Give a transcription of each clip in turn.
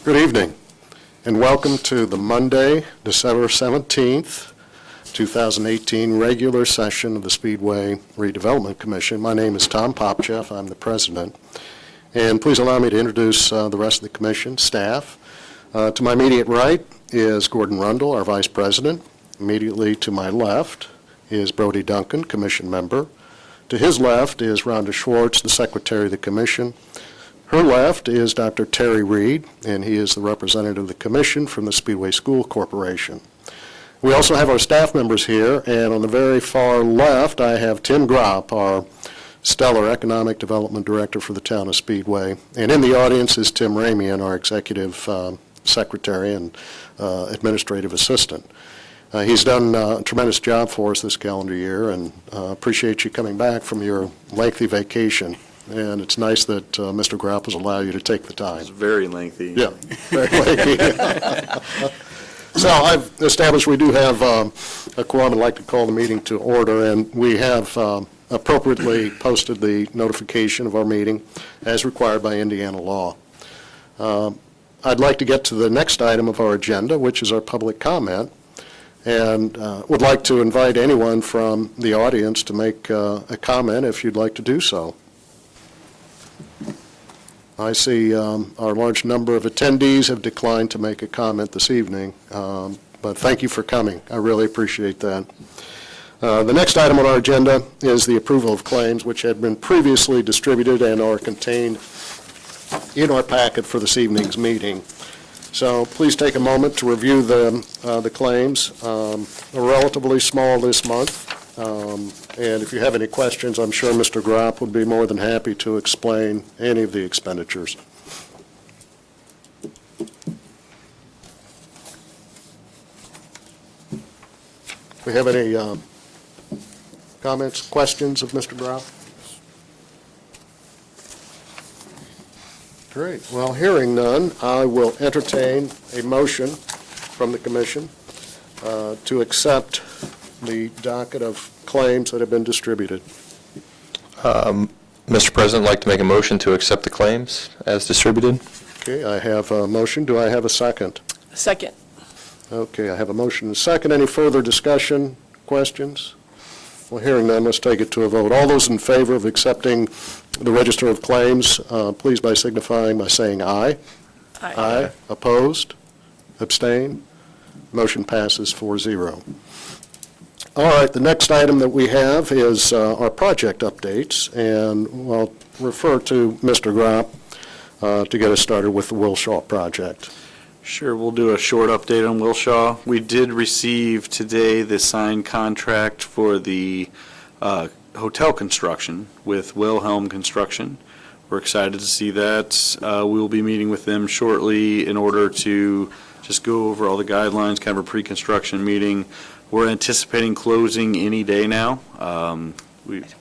Good evening, and welcome to the Monday, December 17th, 2018 regular session of the Speedway Redevelopment Commission. My name is Tom Popcheff. I'm the president. And please allow me to introduce the rest of the commission, staff. To my immediate right is Gordon Rundle, our vice president. Immediately to my left is Brody Duncan, commission member. To his left is Rhonda Schwartz, the secretary of the commission. Her left is Dr. Terry Reed, and he is the representative of the commission from the Speedway School Corporation. We also have our staff members here, and on the very far left, I have Tim Gropp, our stellar economic development director for the town of Speedway. And in the audience is Tim Ramian, our executive secretary and administrative assistant. He's done a tremendous job for us this calendar year, and appreciate you coming back from your lengthy vacation. And it's nice that Mr. Gropp has allowed you to take the time. It's very lengthy. Yeah, very lengthy. So I've established we do have a quorum. I'd like to call the meeting to order, and we have appropriately posted the notification of our meeting as required by Indiana law. I'd like to get to the next item of our agenda, which is our public comment, and would like to invite anyone from the audience to make a comment if you'd like to do so. I see our large number of attendees have declined to make a comment this evening, but thank you for coming. I really appreciate that. The next item on our agenda is the approval of claims which had been previously distributed and are contained in our packet for this evening's meeting. So please take a moment to review the claims. They're relatively small this month. And if you have any questions, I'm sure Mr. Gropp would be more than happy to explain any of the expenditures. We have any comments, questions of Mr. Gropp? Great. Well, hearing none, I will entertain a motion from the commission to accept the docket of claims that have been distributed. Mr. President, I'd like to make a motion to accept the claims as distributed. Okay, I have a motion. Do I have a second? Second. Okay, I have a motion and a second. Any further discussion, questions? Well, hearing none, let's take it to a vote. All those in favor of accepting the register of claims, please by signifying by saying aye. Aye. Aye. Opposed? Abstain? Motion passes 4-0. All right, the next item that we have is our project updates, and I'll refer to Mr. Gropp to get us started with the Wilshaw Project. Sure, we'll do a short update on Wilshaw. We did receive today the signed contract for the hotel construction with Wilhelm Construction. We're excited to see that. We will be meeting with them shortly in order to just go over all the guidelines, kind of a pre-construction meeting. We're anticipating closing any day now.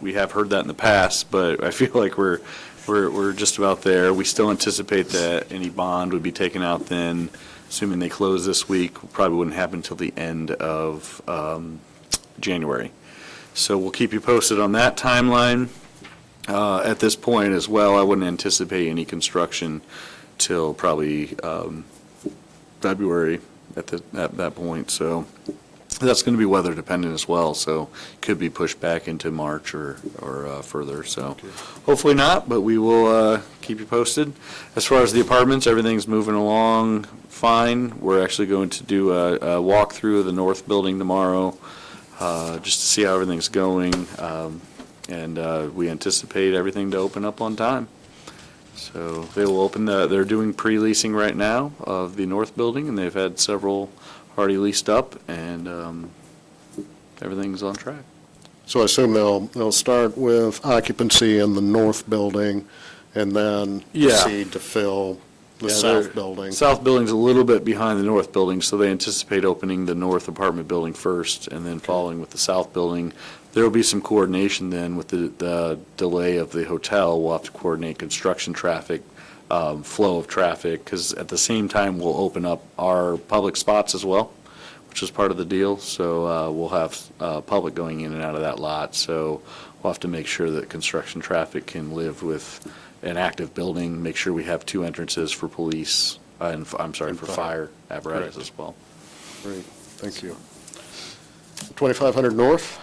We have heard that in the past, but I feel like we're just about there. We still anticipate that any bond would be taken out then, assuming they close this week. Probably wouldn't happen until the end of January. So we'll keep you posted on that timeline. At this point as well, I wouldn't anticipate any construction till probably February at that point. So that's going to be weather dependent as well, so could be pushed back into March or further. So hopefully not, but we will keep you posted. As far as the apartments, everything's moving along fine. We're actually going to do a walkthrough of the north building tomorrow just to see how everything's going, and we anticipate everything to open up on time. So they will open they're doing pre-leasing right now of the north building, and they've had several already leased up, and everything's on track. So I assume they'll start with occupancy in the north building and then proceed to fill the south building. South building's a little bit behind the north building, so they anticipate opening the north apartment building first and then following with the south building. There will be some coordination then with the delay of the hotel. We'll have to coordinate construction traffic, flow of traffic, because at the same time we'll open up our public spots as well, which is part of the deal. So we'll have public going in and out of that lot. So we'll have to make sure that construction traffic can live with an active building, make sure we have 2 entrances for police for fire apparatus Correct. as well. Great, thank you. 2500 North?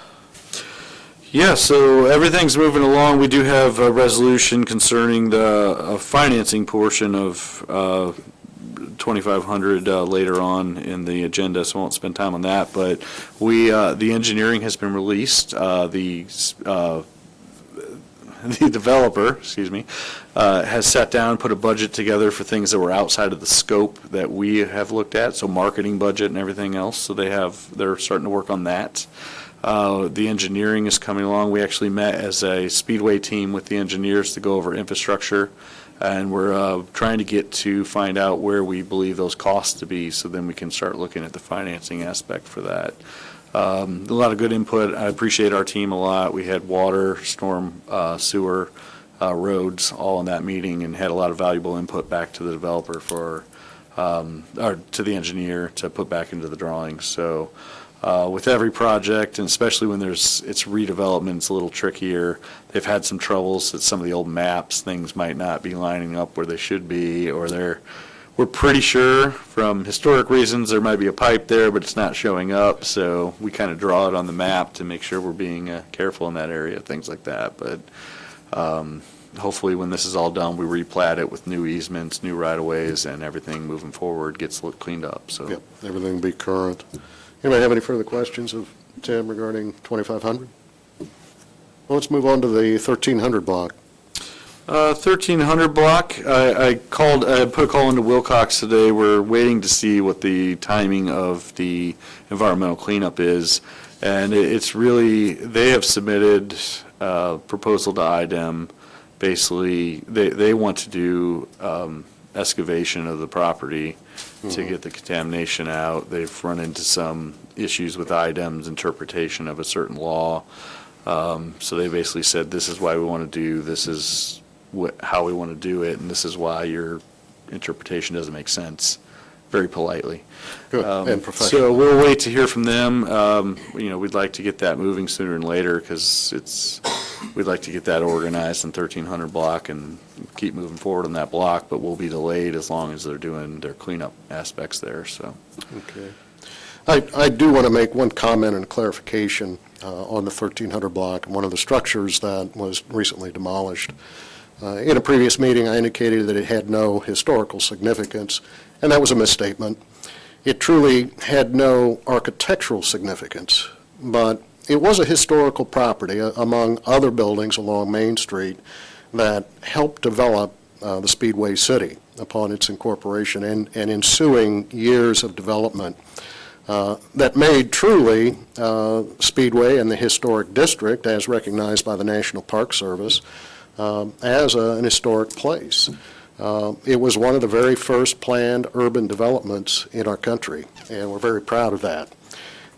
Yeah, so everything's moving along. We do have a resolution concerning the financing portion of 2,500 later on in the agenda, so I won't spend time on that. But the engineering has been released. The developer, has sat down, put a budget together for things that were outside of the scope that we have looked at, so marketing budget and everything else. So they're starting to work on that. The engineering is coming along. We actually met as a Speedway team with the engineers to go over infrastructure, and we're trying to find out where we believe those costs to be, so then we can start looking at the financing aspect for that. A lot of good input. I appreciate our team a lot. We had water, storm, sewer, roads, all in that meeting, and had a lot of valuable input back to the developer or to the engineer to put back into the drawings. So with every project, and especially when it's redevelopment, it's a little trickier. They've had some troubles that some of the old maps, things might not be lining up where they should be, or we're pretty sure from historic reasons there might be a pipe there, but it's not showing up, so we kind of draw it on the map to make sure we're being careful in that area, things like that. But hopefully when this is all done, we replat it with new easements, new right-of-ways, and everything moving forward gets cleaned up. So. Yep, everything will be current. Anybody have any further questions of Tim regarding 2500? Well, let's move on to the 1300 block. 1300 block, I put a call into Wilcox today. We're waiting to see what the timing of the environmental cleanup is. And it's really, they have submitted a proposal to IDEM. Basically, they want to do excavation of the property to get the contamination out. They've run into some issues with IDEM's interpretation of a certain law. So they basically said, this is why we want to do, this is how we want to do it, and this is why your interpretation doesn't make sense, very politely. Good, and professional. So we'll wait to hear from them. We'd like to get that moving sooner than later, because we'd like to get that organized in 1300 block and keep moving forward on that block, but we'll be delayed as long as they're doing their cleanup aspects there, so. Okay. I do want to make one comment and clarification on the 1300 block, and one of the structures that was recently demolished. In a previous meeting, I indicated that it had no historical significance, and that was a misstatement. It truly had no architectural significance, but it was a historical property, among other buildings along Main Street, that helped develop the Speedway City upon its incorporation and ensuing years of development that made truly Speedway and the historic district, as recognized by the National Park Service, as an historic place. It was one of the very first planned urban developments in our country, and we're very proud of that.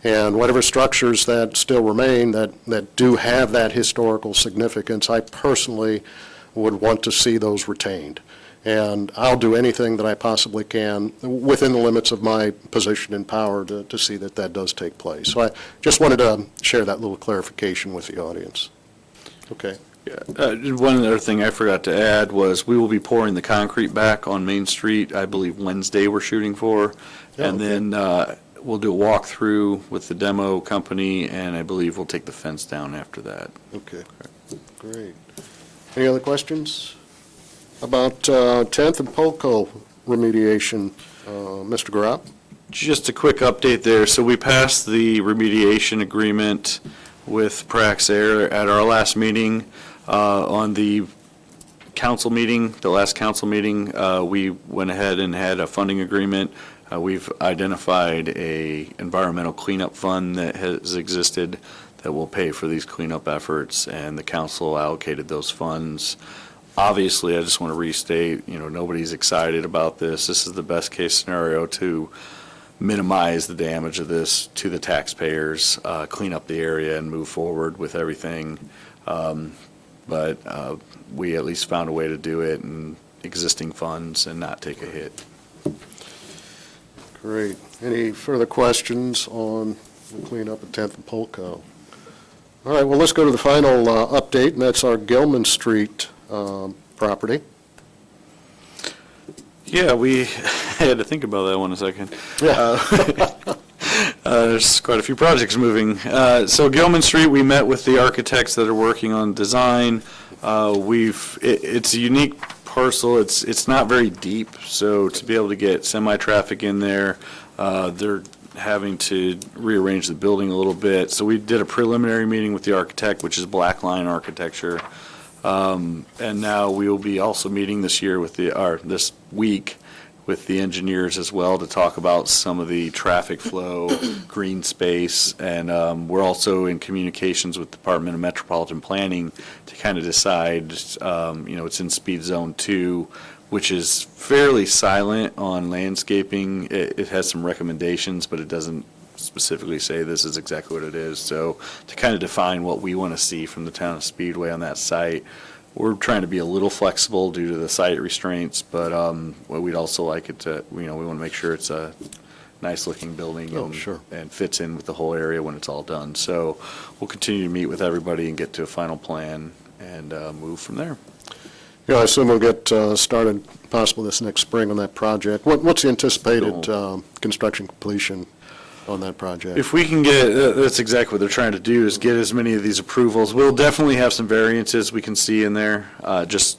And whatever structures that still remain that do have that historical significance, I personally would want to see those retained. And I'll do anything that I possibly can within the limits of my position and power to see that that does take place. So I just wanted to share that little clarification with the audience. Okay. Yeah. One other thing I forgot to add was we will be pouring the concrete back on Main Street, I believe Wednesday we're shooting for. Yeah, and okay. then we'll do a walkthrough with the demo company, and I believe we'll take the fence down after that. Okay, great. Any other questions about 10th and Polko remediation? Mr. Gropp? Just a quick update there. So we passed the remediation agreement with Praxair at our last meeting. On the council meeting, the last council meeting, we went ahead and had a funding agreement. We've identified a environmental cleanup fund that has existed that will pay for these cleanup efforts, and the council allocated those funds. Obviously, I just want to restate, nobody's excited about this. This is the best case scenario to minimize the damage of this to the taxpayers, clean up the area and move forward with everything. But we at least found a way to do it in existing funds and not take a hit. Great. Any further questions on the cleanup at 10th and Polko? All right, well, let's go to the final update, and that's our Gilman Street property. Yeah, we had to think about that one a second. Yeah. There's quite a few projects moving. So Gilman Street, we met with the architects that are working on design. It's a unique parcel. It's not very deep, so to be able to get semi-traffic in there, they're having to rearrange the building a little bit. So we did a preliminary meeting with the architect, which is black line architecture. And now we will be also meeting this week with the engineers as well to talk about some of the traffic flow, green space, and we're also in communications with the Department of Metropolitan Planning to kind of decide, it's in Speed Zone 2, which is fairly silent on landscaping. It has some recommendations, but it doesn't specifically say this is exactly what it is. So to kind of define what we want to see from the town of Speedway on that site, we're trying to be a little flexible due to the site restraints, but we'd also like it to, we want to make sure it's a nice-looking building and fits in with the whole area when it's all done. So we'll continue to meet with everybody and get to a final plan and move from there. Yeah, I assume we'll get started possibly this next spring on that project. What's the anticipated construction completion on that project? If we can get, that's exactly what they're trying to do, is get as many of these approvals. We'll definitely have some variances we can see in there, just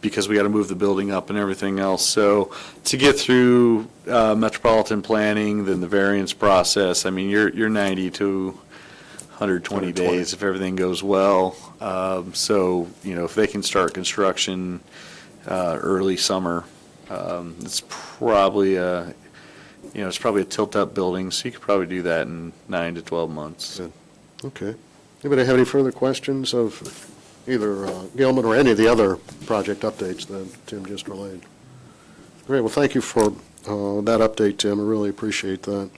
because we got to move the building up and everything else. So to get through metropolitan planning, then the variance process, I mean, you're 90 to 120 days if everything goes well. So, if they can start construction early summer, it's probably it's probably a tilt-up building, so you could probably do that in 9 to 12 months. Good. Okay. Anybody have any further questions of either Gilman or any of the other project updates that Tim just relayed? Great. Well, thank you for that update, Tim. I really appreciate that.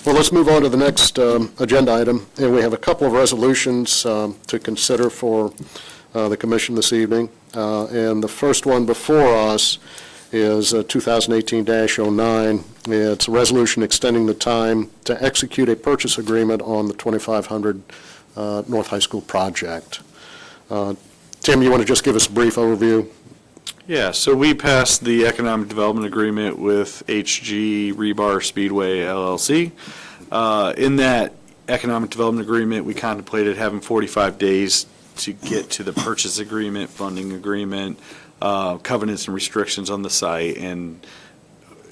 Well, let's move on to the next agenda item, and we have a couple of resolutions to consider for the commission this evening. And the first one before us is 2018-09. It's a resolution extending the time to execute a purchase agreement on the 2500 North High School project. Tim, you want to just give us a brief overview? Yeah, so we passed the economic development agreement with HG Rebar Speedway LLC. In that economic development agreement, we contemplated having 45 days to get to the purchase agreement, funding agreement, covenants and restrictions on the site, and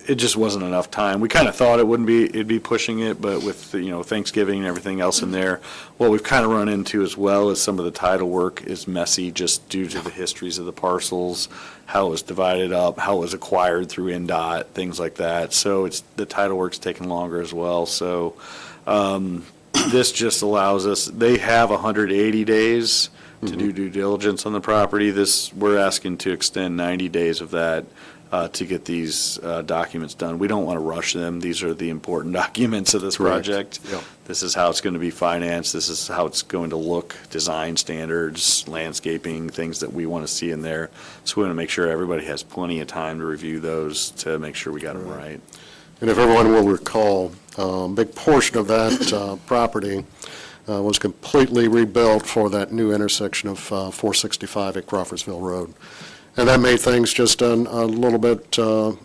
it just wasn't enough time. We kind of thought it'd be pushing it, but with Thanksgiving and everything else in there, what we've kind of run into as well is some of the title work is messy just due to the histories of the parcels, how it was divided up, how it was acquired through NDOT, things like that. So the title work's taking longer as well. So this just allows us, they have 180 days to do due diligence on the property. We're asking to extend 90 days of that to get these documents done. We don't want to rush them. These are the important documents of this project. Yep. This is how it's going to be financed. This is how it's going to look, design standards, landscaping, things that we want to see in there. So we want to make sure everybody has plenty of time to review those to make sure we got them right. And if everyone will recall, a big portion of that property was completely rebuilt for that new intersection of 465 at Crawfordsville Road. And that made things just a little bit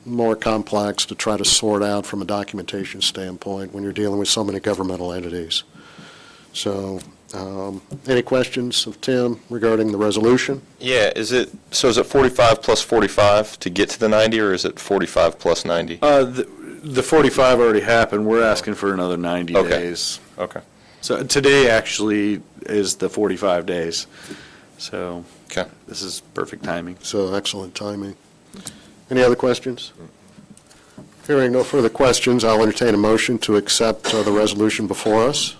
more complex to try to sort out from a documentation standpoint when you're dealing with so many governmental entities. So, any questions of Tim regarding the resolution? Yeah, is it 45 plus 45 to get to the 90, or is it 45 plus 90? The 45 already happened. We're asking for another 90 days. Okay. So today actually is the 45 days. So this is perfect timing. So excellent timing. Any other questions? Hearing no further questions, I'll entertain a motion to accept the resolution before us.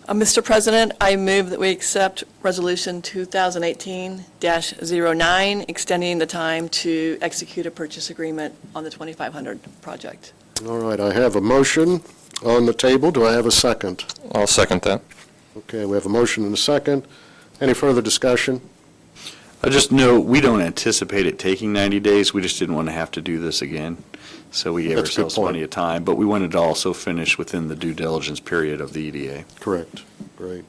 Mr. President, I move that we accept Resolution 2018-09, extending the time to execute a purchase agreement on the 2500 project. All right, I have a motion on the table. Do I have a second? I'll second that. Okay, we have a motion and a second. Any further discussion? I just know we don't anticipate it taking 90 days. We just didn't want to have to do this again. So we gave That's a good ourselves point. plenty of time, but we wanted to also finish within the due diligence period of the EDA. Correct. Great.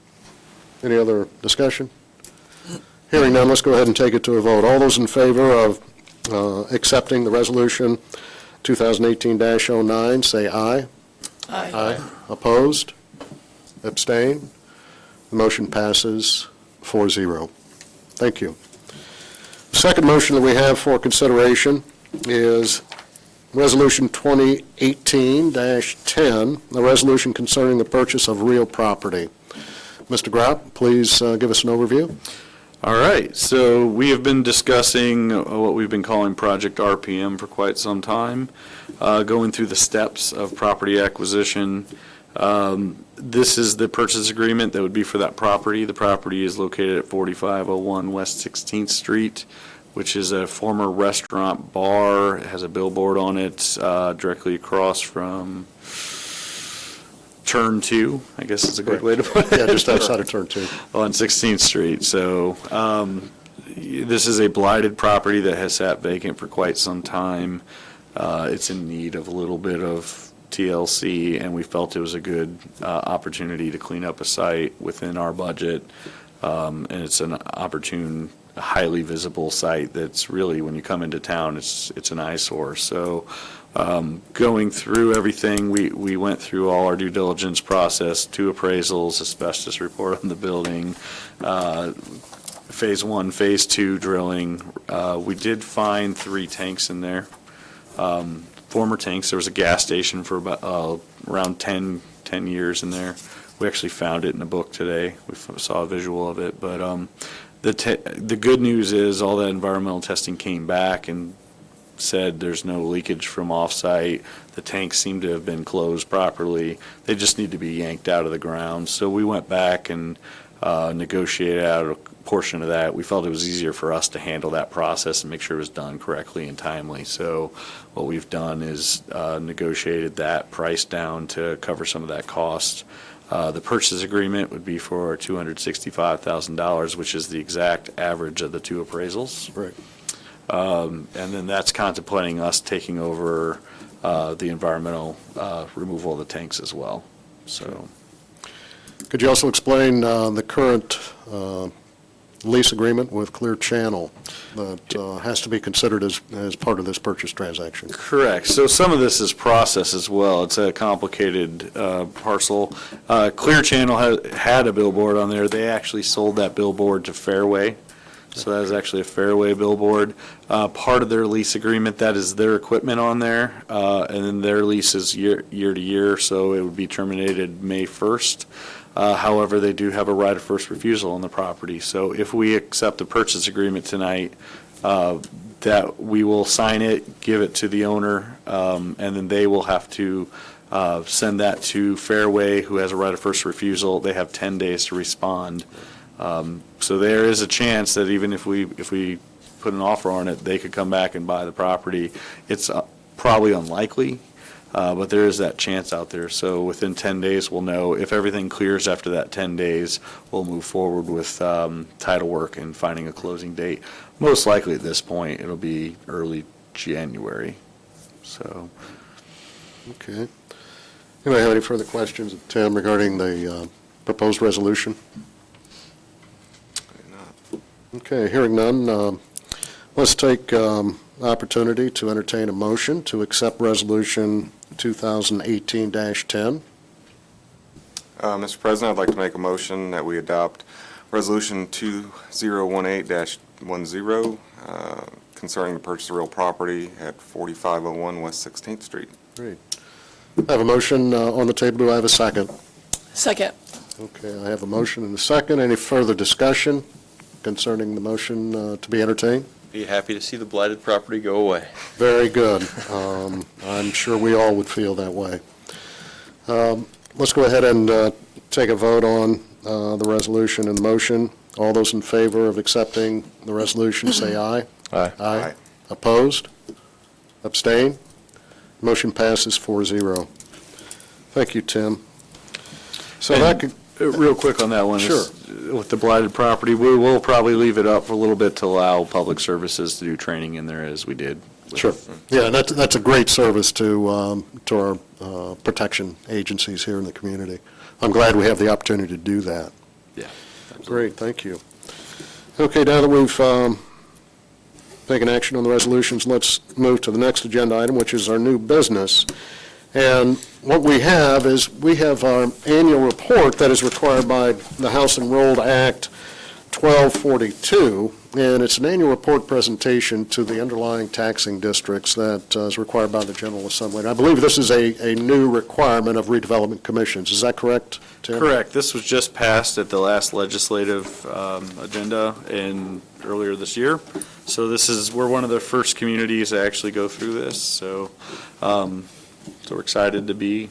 Any other discussion? Hearing none, let's go ahead and take it to a vote. All those in favor of accepting the resolution 2018-09, say aye. Aye. Opposed? Abstain? The motion passes 4-0. Thank you. The second motion that we have for consideration is Resolution 2018-10, a resolution concerning the purchase of real property. Mr. Grout, please give us an overview. All right, so we have been discussing what we've been calling Project RPM for quite some time, going through the steps of property acquisition. This is the purchase agreement that would be for that property. The property is located at 4501 West 16th Street, which is a former restaurant bar. It has a billboard on it directly across from Turn 2, I guess is a good way to put it. Yeah, just outside of Turn 2. On 16th Street. So this is a blighted property that has sat vacant for quite some time. It's in need of a little bit of TLC, and we felt it was a good opportunity to clean up a site within our budget. And it's an opportune, highly visible site that's really, when you come into town, it's an eyesore. So going through everything, we went through all our due diligence process, 2 appraisals, asbestos report on the building, phase 1, phase 2 drilling. We did find 3 tanks in there, former tanks. There was a gas station for about around 10 years in there. We actually found it in a book today. We saw a visual of it, but the good news is all that environmental testing came back and said there's no leakage from off-site. The tanks seem to have been closed properly. They just need to be yanked out of the ground. So we went back and negotiated out a portion of that. We felt it was easier for us to handle that process and make sure it was done correctly and timely. So what we've done is negotiated that price down to cover some of that cost. The purchase agreement would be for $265,000, which is the exact average of the 2 appraisals. Right. And then that's contemplating us taking over the environmental removal of the tanks as well. So, Could you also explain the current lease agreement with Clear Channel that has to be considered as part of this purchase transaction? correct. So some of this is process as well. It's a complicated parcel. Clear Channel had a billboard on there. They actually sold that billboard to Fairway. So that is actually a Fairway billboard. Part of their lease agreement, that is their equipment on there, and then their lease is year to year, so it would be terminated May 1st. However, they do have a right of first refusal on the property. So if we accept the purchase agreement tonight, that we will sign it, give it to the owner, and then they will have to send that to Fairway, who has a right of first refusal. They have 10 days to respond. So there is a chance that even if we put an offer on it, they could come back and buy the property. It's probably unlikely, but there is that chance out there. So within 10 days, we'll know. If everything clears after that 10 days, we'll move forward with title work and finding a closing date. Most likely at this point, it'll be early January. So. Okay. Anybody have any further questions of Tim regarding the proposed resolution? Okay, hearing none, let's take opportunity to entertain a motion to accept Resolution 2018-10. Mr. President, I'd like to make a motion that we adopt Resolution 2018-10 concerning the purchase of real property at 4501 West 16th Street. Great. I have a motion on the table. Do I have a second? Second. Okay, I have a motion and a second. Any further discussion concerning the motion to be entertained? Be happy to see the blighted property go away. Very good. I'm sure we all would feel that way. Let's go ahead and take a vote on the resolution and the motion. All those in favor of accepting the resolution, say aye. Aye. Aye. Opposed? Abstain? Motion passes 4-0. Thank you, Tim. So that could... Real quick on that one. Sure. With the blighted property, we will probably leave it up for a little bit to allow public services to do training in there as we did. Sure. Yeah, that's a great service to our protection agencies here in the community. I'm glad we have the opportunity to do that. Yeah. Great, thank you. Okay, now that we've taking action on the resolutions, let's move to the next agenda item, which is our new business. And what we have is, we have our annual report that is required by the House Enrolled Act 1242, and it's an annual report presentation to the underlying taxing districts that is required by the General Assembly. And I believe this is a new requirement of redevelopment commissions. Is that correct, Tim? Correct. This was just passed at the last legislative agenda earlier this year. So we're one of the first communities to actually go through this. So we're excited to be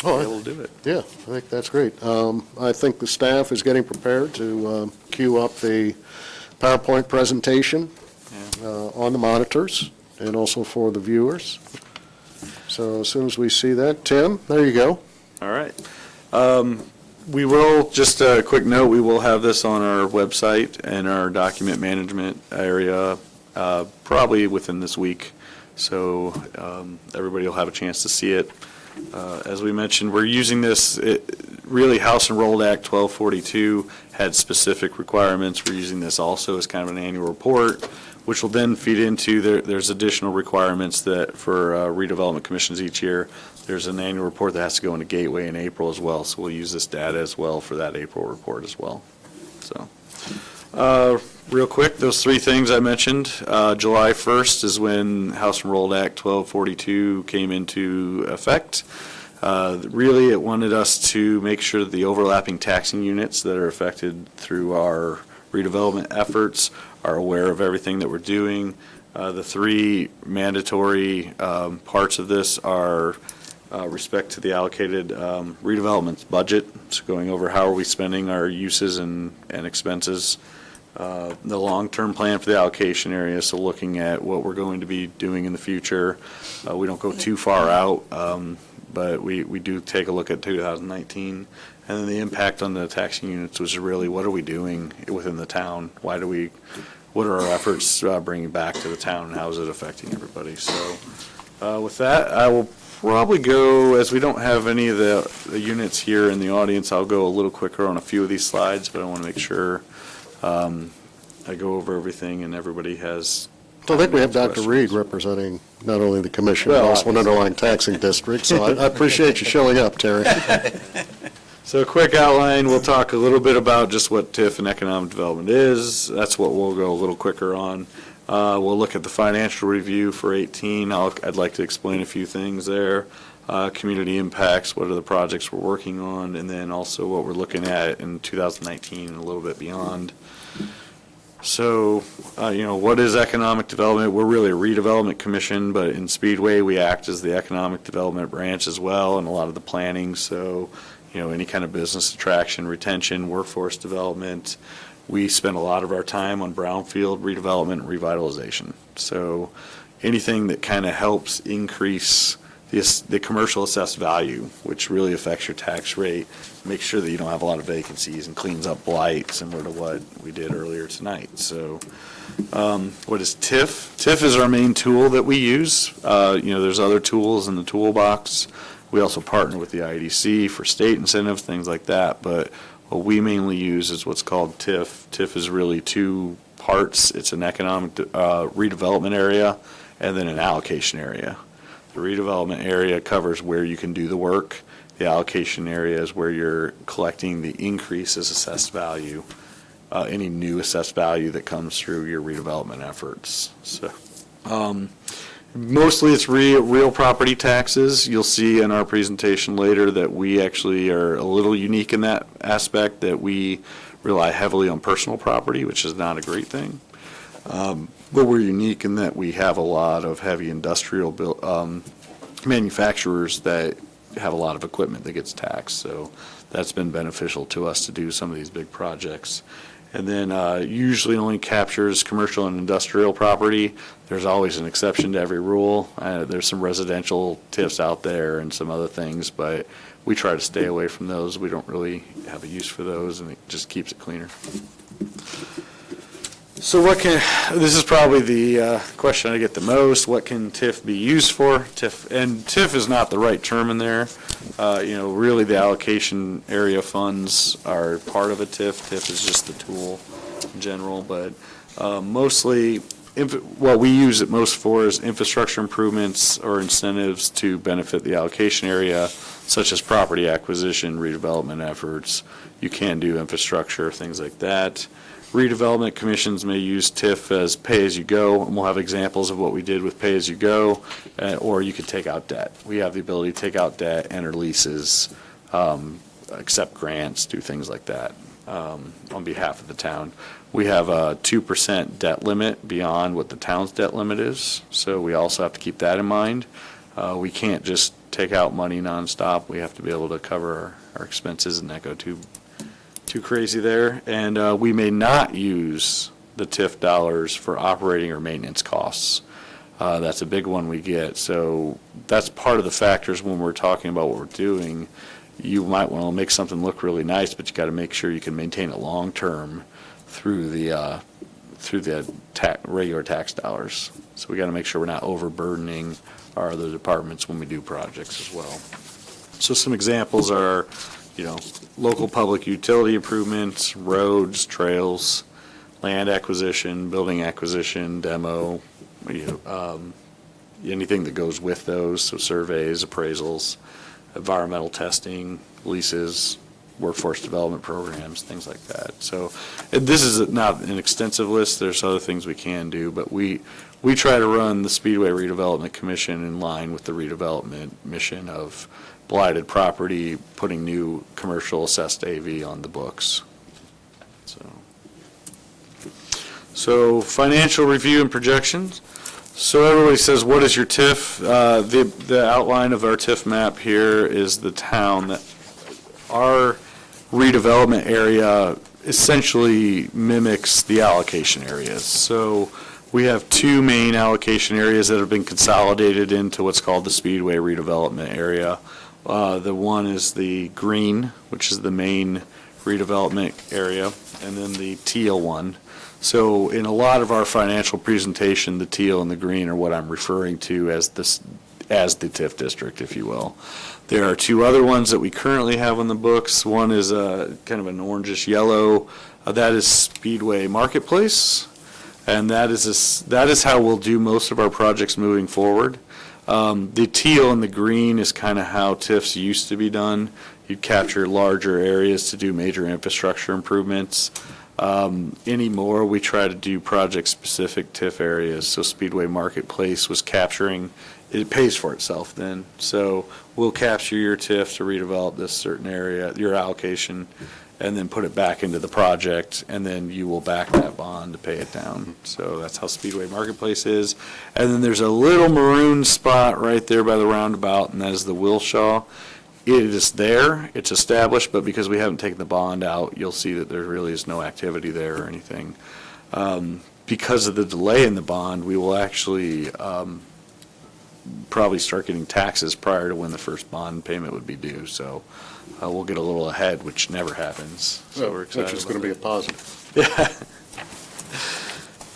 able to do it. Yeah, I think that's great. I think the staff is getting prepared to queue up the PowerPoint presentation on the monitors and also for the viewers. So as soon as we see that, Tim, there you go. All right. We will, just a quick note, we will have this on our website and our document management area probably within this week. So everybody will have a chance to see it. As we mentioned, we're using this, really House Enrolled Act 1242 had specific requirements. We're using this also as kind of an annual report, which will then feed into, there's additional requirements that for redevelopment commissions each year. There's an annual report that has to go into Gateway in April as well, so we'll use this data as well for that April report as well. So, real quick, those three things I mentioned, July 1st is when House Enrolled Act 1242 came into effect. Really, it wanted us to make sure that the overlapping taxing units that are affected through our redevelopment efforts are aware of everything that we're doing. The three mandatory parts of this are respect to the allocated redevelopment budget, so going over how are we spending our uses and expenses. The long-term plan for the allocation area, so looking at what we're going to be doing in the future. We don't go too far out, but we do take a look at 2019. And then the impact on the taxing units was really, what are we doing within the town? What are our efforts bringing back to the town, and how is it affecting everybody? So with that, I will probably go, as we don't have any of the units here in the audience, I'll go a little quicker on a few of these slides, but I want to make sure I go over everything and everybody has. So I think we have Dr. Reed representing not only the commission, but also an underlying taxing district, so I appreciate you showing up, Terry. So a quick outline, we'll talk a little bit about just what TIF and economic development is. That's what we'll go a little quicker on. We'll look at the financial review for 18. I'd like to explain a few things there. Community impacts, what are the projects we're working on, and then also what we're looking at in 2019 and a little bit beyond. So, what is economic development? We're really a redevelopment commission, but in Speedway, we act as the economic development branch as well, and a lot of the planning. So, any kind of business attraction, retention, workforce development. We spend a lot of our time on brownfield redevelopment and revitalization. So, anything that kind of helps increase the commercial assessed value, which really affects your tax rate, make sure that you don't have a lot of vacancies and cleans up blight, similar to what we did earlier tonight. So what is TIF? TIF is our main tool that we use. There's other tools in the toolbox. We also partner with the IDC for state incentives, things like that. But what we mainly use is what's called TIF. TIF is really two parts. It's an economic redevelopment area and then an allocation area. The redevelopment area covers where you can do the work. The allocation area is where you're collecting the increase as assessed value, any new assessed value that comes through your redevelopment efforts. So, mostly it's real property taxes. You'll see in our presentation later that we actually are a little unique in that aspect, that we rely heavily on personal property, which is not a great thing. But we're unique in that we have a lot of heavy industrial manufacturers that have a lot of equipment that gets taxed. So that's been beneficial to us to do some of these big projects. And then usually only captures commercial and industrial property. There's always an exception to every rule. There's some residential TIFs out there and some other things, but we try to stay away from those. We don't really have a use for those, and it just keeps it cleaner. So this is probably the question I get the most, what can TIF be used for? TIF is not the right term in there. Really the allocation area funds are part of a TIF. TIF is just the tool in general, but mostly what we use it most for is infrastructure improvements or incentives to benefit the allocation area, such as property acquisition, redevelopment efforts. You can do infrastructure, things like that. Redevelopment commissions may use TIF as pay-as-you-go, and we'll have examples of what we did with pay-as-you-go, or you could take out debt. We have the ability to take out debt, enter leases, accept grants, do things like that on behalf of the town. We have a 2% debt limit beyond what the town's debt limit is, so we also have to keep that in mind. We can't just take out money nonstop. We have to be able to cover our expenses and not go too crazy there. And we may not use the TIF dollars for operating or maintenance costs. That's a big one we get. So that's part of the factors when we're talking about what we're doing. You might want to make something look really nice, but you got to make sure you can maintain it long-term through the regular tax dollars. So we got to make sure we're not overburdening our other departments when we do projects as well. So some examples are, local public utility improvements, roads, trails, land acquisition, building acquisition, demo, anything that goes with those, so surveys, appraisals, environmental testing, leases, workforce development programs, things like that. So this is not an extensive list. There's other things we can do, but we try to run the Speedway Redevelopment Commission in line with the redevelopment mission of blighted property, putting new commercial assessed AV on the books. So financial review and projections. So everybody says, what is your TIF? The outline of our TIF map here is the town. Our redevelopment area essentially mimics the allocation areas. So we have two main allocation areas that have been consolidated into what's called the Speedway Redevelopment Area. The one is the green, which is the main redevelopment area, and then the teal one. So in a lot of our financial presentation, the teal and the green are what I'm referring to as the TIF district, if you will. There are two other ones that we currently have on the books. One is kind of an orangish yellow. That is Speedway Marketplace, and that is how we'll do most of our projects moving forward. The teal and the green is kind of how TIFs used to be done. You'd capture larger areas to do major infrastructure improvements. Anymore, we try to do project-specific TIF areas. So Speedway Marketplace was capturing, it pays for itself then. So we'll capture your TIF to redevelop this certain area, your allocation, and then put it back into the project, and then you will back that bond to pay it down. So that's how Speedway Marketplace is. And then there's a little maroon spot right there by the roundabout, and that is the Wilshaw. It is there, it's established, but because we haven't taken the bond out, you'll see that there really is no activity there or anything. Because of the delay in the bond, we will actually probably start getting taxes prior to when the first bond payment would be due. So we'll get a little ahead, which never happens. So we're excited. Which is going to be a positive. Yeah.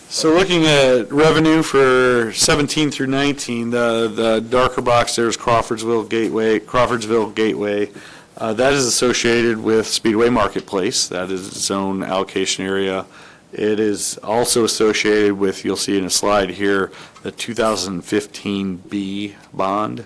So looking at revenue for 17 through 19, the darker box there is Crawfordsville Gateway. That is associated with Speedway Marketplace. That is its own allocation area. It is also associated with, you'll see in a slide here, the 2015 B bond.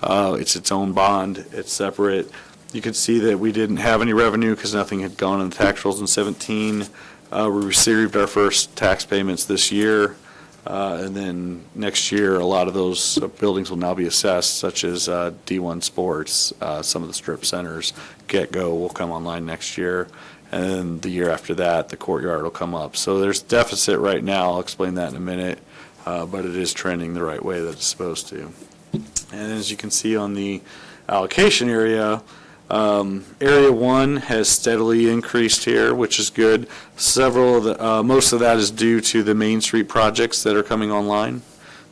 It's its own bond. It's separate. You can see that we didn't have any revenue because nothing had gone on the tax rolls in 17. We received our first tax payments this year, and then next year a lot of those buildings will now be assessed, such as D1 Sports, some of the strip centers. Get-Go will come online next year, and then the year after that, the courtyard will come up. So there's deficit right now. I'll explain that in a minute, but it is trending the right way that it's supposed to. And as you can see on the allocation area, Area 1 has steadily increased here, which is good. Most of that is due to the Main Street projects that are coming online.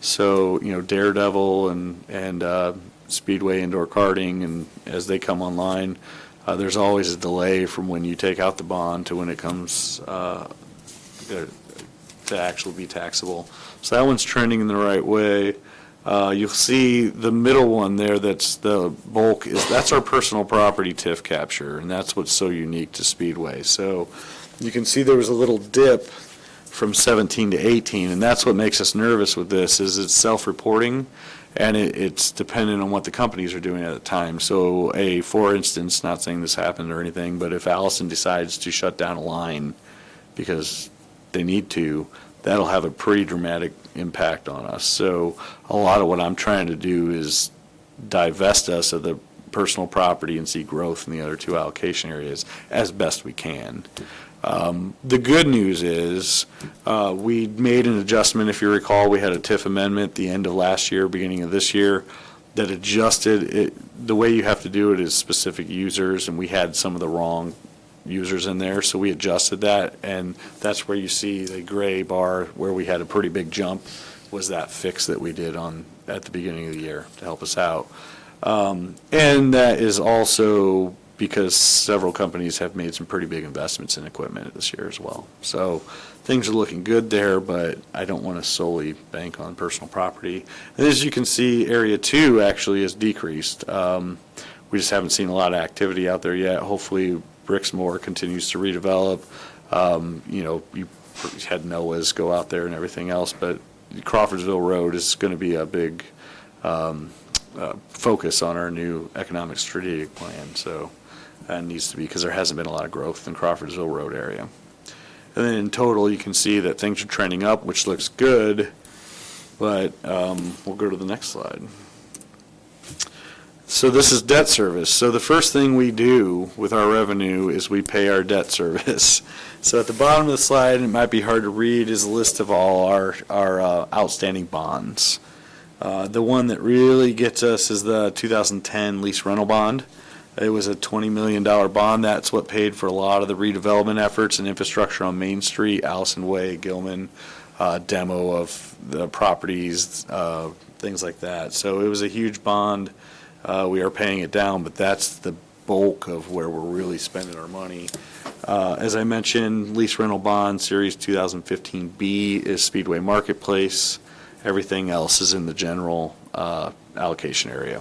So, Daredevil and Speedway Indoor Karting, and as they come online, there's always a delay from when you take out the bond to when it comes to actually be taxable. So that one's trending in the right way. You'll see the middle one there, that's the bulk, that's our personal property TIF capture, and that's what's so unique to Speedway. So you can see there was a little dip from 17 to 18, and that's what makes us nervous with this, is it's self-reporting, and it's dependent on what the companies are doing at the time. So for instance, not saying this happened or anything, but if Allison decides to shut down a line because they need to, that'll have a pretty dramatic impact on us. So a lot of what I'm trying to do is divest us of the personal property and see growth in the other two allocation areas as best we can. The good news is we made an adjustment. If you recall, we had a TIF amendment the end of last year, beginning of this year, that adjusted it. The way you have to do it is specific users, and we had some of the wrong users in there, so we adjusted that, and that's where you see the gray bar where we had a pretty big jump, was that fix that we did at the beginning of the year to help us out. And that is also because several companies have made some pretty big investments in equipment this year as well. So things are looking good there, but I don't want to solely bank on personal property. And as you can see, Area 2 actually has decreased. We just haven't seen a lot of activity out there yet. Hopefully Brixmore continues to redevelop. You had Noah's go out there and everything else, but Crawfordsville Road is going to be a big focus on our new economic strategic plan. So that needs to be, because there hasn't been a lot of growth in Crawfordsville Road area. And then in total, you can see that things are trending up, which looks good, but we'll go to the next slide. So this is debt service. So the first thing we do with our revenue is we pay our debt service. So at the bottom of the slide, it might be hard to read, is a list of all our outstanding bonds. The one that really gets us is the 2010 lease rental bond. It was a $20 million bond. That's what paid for a lot of the redevelopment efforts and infrastructure on Main Street, Allison Way, Gilman, demo of the properties, things like that. So it was a huge bond. We are paying it down, but that's the bulk of where we're really spending our money. As I mentioned, lease rental bond series 2015B is Speedway Marketplace. Everything else is in the general allocation area.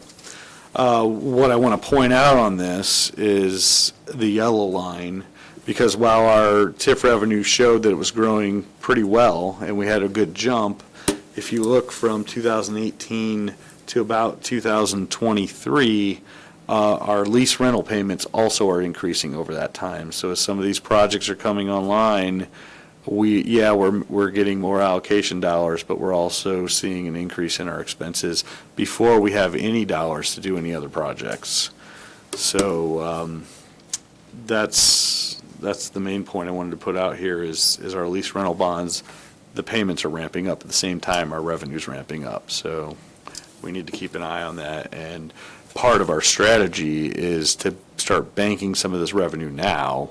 What I want to point out on this is the yellow line, because while our TIF revenue showed that it was growing pretty well and we had a good jump, if you look from 2018 to about 2023, our lease rental payments also are increasing over that time. So as some of these projects are coming online, we're getting more allocation dollars, but we're also seeing an increase in our expenses before we have any dollars to do any other projects. So that's the main point I wanted to put out here is our lease rental bonds. The payments are ramping up at the same time our revenue's ramping up. So we need to keep an eye on that. And part of our strategy is to start banking some of this revenue now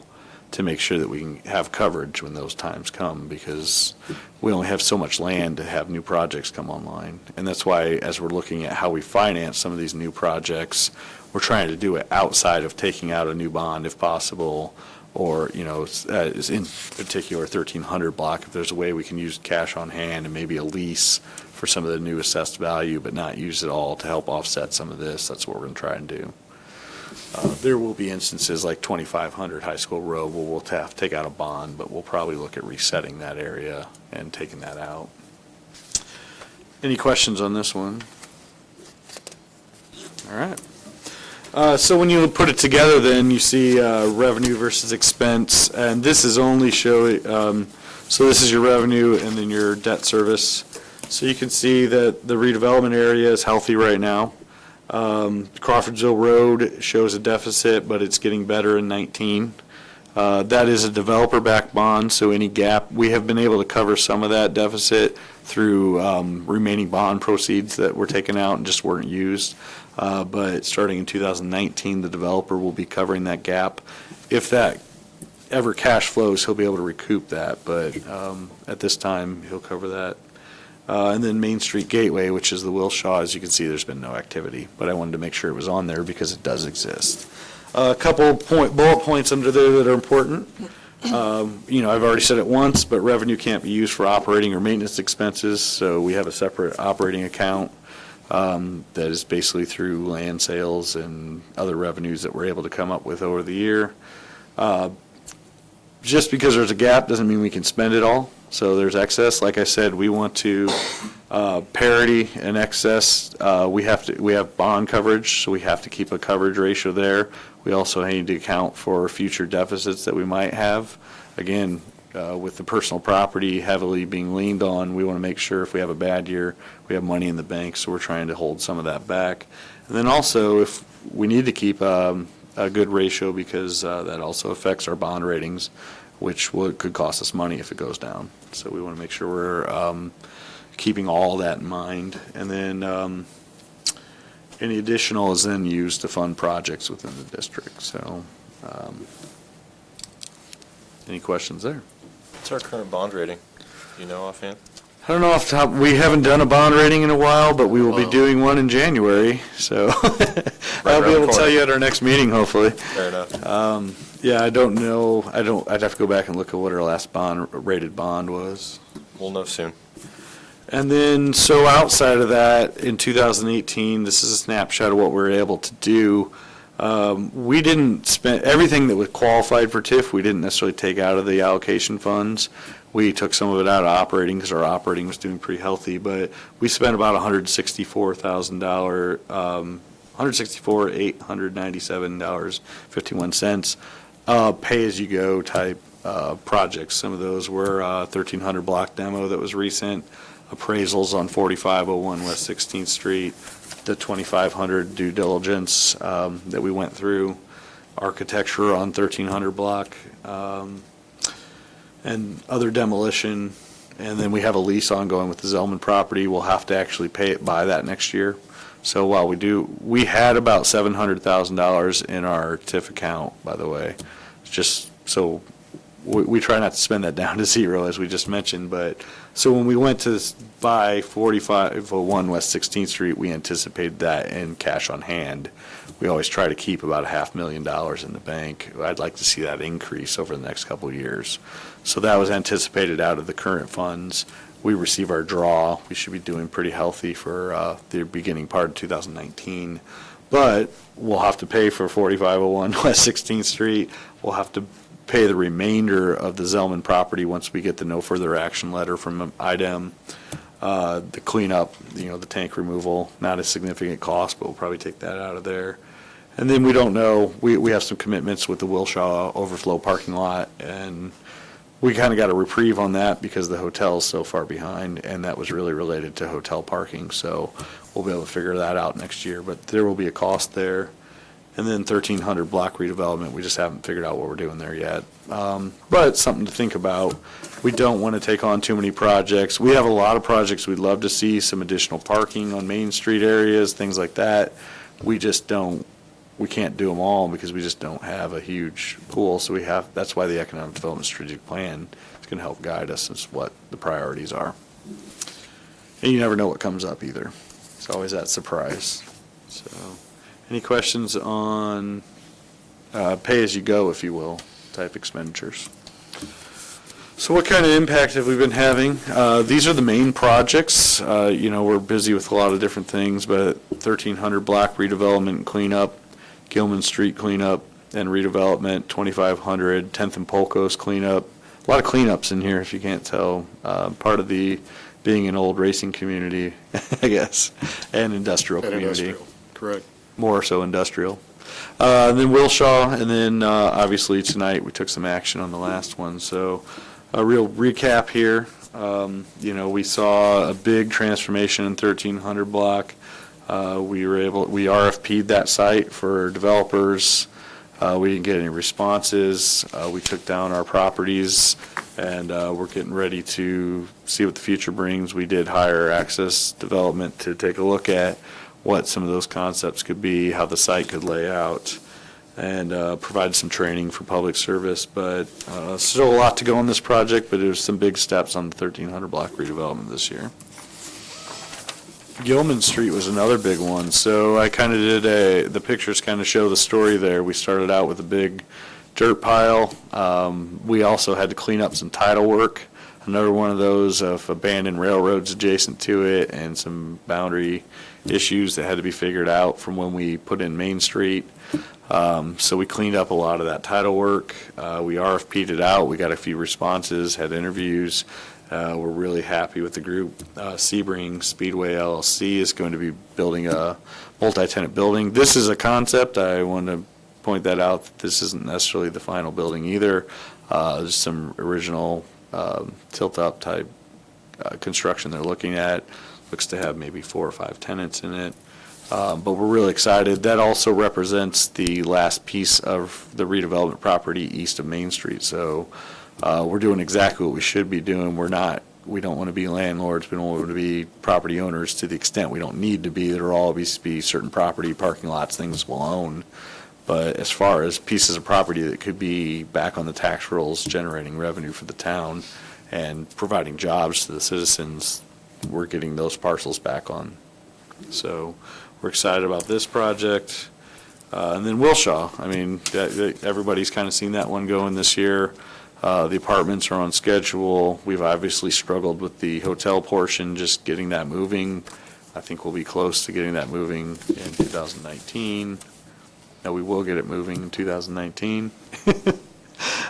to make sure that we can have coverage when those times come, because we only have so much land to have new projects come online. And that's why, as we're looking at how we finance some of these new projects, we're trying to do it outside of taking out a new bond if possible, or, in particular 1300 block, if there's a way we can use cash on hand and maybe a lease for some of the new assessed value, but not use it all to help offset some of this. That's what we're going to try and do. There will be instances like 2500 High School Road where we'll have to take out a bond, but we'll probably look at resetting that area and taking that out. Any questions on this one? All right. So when you put it together, then you see revenue versus expense, and this is only showing, so this is your revenue and then your debt service. So you can see that the redevelopment area is healthy right now. Crawfordsville Road shows a deficit, but it's getting better in 19. That is a developer-backed bond, so any gap, we have been able to cover some of that deficit through remaining bond proceeds that were taken out and just weren't used. But starting in 2019, the developer will be covering that gap. If that ever cash flows, he'll be able to recoup that, but at this time, he'll cover that. And then Main Street Gateway, which is the Wilshaw, as you can see, there's been no activity, but I wanted to make sure it was on there because it does exist. A couple bullet points under there that are important. I've already said it once, but revenue can't be used for operating or maintenance expenses, so we have a separate operating account that is basically through land sales and other revenues that we're able to come up with over the year. just because there's a gap doesn't mean we can spend it all. So there's excess. Like I said, we want to parity and excess. We have bond coverage, so we have to keep a coverage ratio there. We also need to account for future deficits that we might have. Again, with the personal property heavily being leaned on, we want to make sure if we have a bad year, we have money in the bank, so we're trying to hold some of that back. And then also, if we need to keep a good ratio, because that also affects our bond ratings, which could cost us money if it goes down. So we want to make sure we're keeping all that in mind. And then any additional is then used to fund projects within the district. So any questions there? What's our current bond rating? Do you know offhand? I don't know off the top, we haven't done a bond rating in a while, but we will be doing one in January, so I'll be able to tell you at our next meeting, hopefully. Fair enough. Yeah, I don't know, I'd have to go back and look at what our last rated bond was. We'll know soon. And then, so outside of that, in 2018, this is a snapshot of what we were able to do. We didn't spend, everything that was qualified for TIF, we didn't necessarily take out of the allocation funds. We took some of it out of operating because our operating was doing pretty healthy, but we spent about $164,000, $164,897.51, pay-as-you-go type projects. Some of those were 1300 block demo that was recent, appraisals on 4501 West 16th Street, the 2500 due diligence that we went through, architecture on 1300 block, and other demolition. And then we have a lease ongoing with the Zellman property. We'll have to actually buy that next year. So while we had about $700,000 in our TIF account, by the way, just so we try not to spend that down to zero, as we just mentioned. But so when we went to buy 4501 West 16th Street, we anticipated that in cash on hand. We always try to keep about $500,000 in the bank. I'd like to see that increase over the next couple of years. So that was anticipated out of the current funds. We receive our draw. We should be doing pretty healthy for the beginning part of 2019. But we'll have to pay for 4501 West 16th Street. We'll have to pay the remainder of the Zellman property once we get the no further action letter from IDEM. The cleanup, the tank removal, not a significant cost, but we'll probably take that out of there. And then we don't know, we have some commitments with the Wilshaw overflow parking lot, and we kind of got a reprieve on that because the hotel is so far behind, and that was really related to hotel parking. So we'll be able to figure that out next year, but there will be a cost there. And then 1300 block redevelopment, we just haven't figured out what we're doing there yet. But it's something to think about. We don't want to take on too many projects. We have a lot of projects we'd love to see, some additional parking on Main Street areas, things like that. We just don't, we can't do them all because we just don't have a huge pool. So that's why the Economic Development Strategic Plan is going to help guide us as what the priorities are. And you never know what comes up either. It's always that surprise. So. Any questions on pay-as-you-go, if you will, type expenditures? So what kind of impact have we been having? These are the main projects. We're busy with a lot of different things, but 1300 block redevelopment and cleanup, Gilman Street cleanup and redevelopment, 2500, 10th and Polkos cleanup. A lot of cleanups in here, if you can't tell. Part of the being an old racing community, I guess, and industrial community. Industrial, correct. More so industrial. Then Wilshaw, and then obviously tonight we took some action on the last one. So a real recap here. We saw a big transformation in 1300 block. We RFP'd that site for developers. We didn't get any responses. We took down our properties, and we're getting ready to see what the future brings. We did hire Access Development to take a look at what some of those concepts could be, how the site could lay out, and provide some training for public service. But still a lot to go on this project, but there's some big steps on the 1300 block redevelopment this year. Gilman Street was another big one. So I kind of did the pictures kind of show the story there. We started out with a big dirt pile. We also had to clean up some tidal work. another one of those of abandoned railroads adjacent to it and some boundary issues that had to be figured out from when we put in Main Street. So we cleaned up a lot of that title work. We RFP'd it out. We got a few responses, had interviews. We're really happy with the group. Sebring Speedway LLC is going to be building a multi-tenant building. This is a concept. I want to point that out. This isn't necessarily the final building either. There's some original tilt-up type construction they're looking at. Looks to have maybe 4 or 5 tenants in it. But we're really excited. That also represents the last piece of the redevelopment property east of Main Street. So we're doing exactly what we should be doing. We don't want to be landlords. We don't want to be property owners to the extent we don't need to be. There will always be certain property, parking lots, things we'll own. But as far as pieces of property that could be back on the tax rolls, generating revenue for the town and providing jobs to the citizens, we're getting those parcels back on. So we're excited about this project. And then Wilshaw, I mean, everybody's kind of seen that one going this year. The apartments are on schedule. We've obviously struggled with the hotel portion, just getting that moving. I think we'll be close to getting that moving in 2019. Now, we will get it moving in 2019.